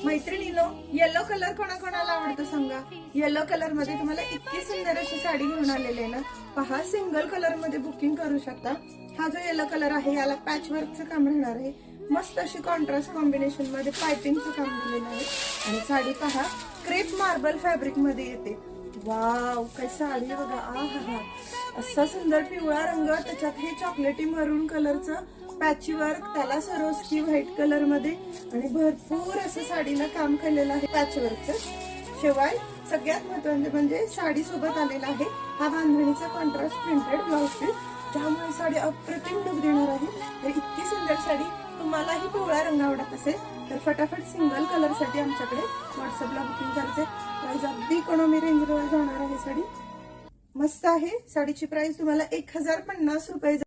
मैत्रिणीनो, yellow colour कोणाकोणाला आवडतो सांगा। येलो कलर मध्ये तुम्हाला इतकी सुंदर अशी साडी घेऊन आलेली आहे ना। पहा, सिंगल कलर मध्ये बुकिंग करू शकता। हा जो येलो कलर आहे याला पॅच वर्कचं काम राहणार आहे। मस्त अशी कॉन्ट्रास्ट कॉम्बिनेशन मध्ये पाइपिंगचं काम दिलेलं आहे आणि साडी पहा क्रेप मार्बल फॅब्रिक मध्ये येते। वाव, काय साडी बघा, आहा, असा सुंदर पिवळा रंग, त्याच्यात हे चॉकलेटी मरून कलरचं पॅची वर्क, त्याला सरोस्की व्हाईट कलर मध्ये आणि भरपूर असं साडीला काम केलेलं आहे पॅच वर्कचं। शिवाय सगळ्यात महत्त्वाचे म्हणजे साडी सोबत आलेला आहे हा बांधणीचा कॉन्ट्रास्ट प्रिंटेड ब्लाउज पीस, ज्यामुळे साडी अप्रतिम लुक देणार आहे। तर इतकी सुंदर साडी तुम्हालाही पिवळा रंग आवडत असेल तर फटाफट सिंगल कलर साठी आमच्याकडे व्हॉट्सअपला बुकिंग करायचे। प्राइस अगदी इकॉनॉमी रेंजवर जाणार आहे साडी। मस्त आहे साडीची प्राइस तुम्हाला 1050 रुपये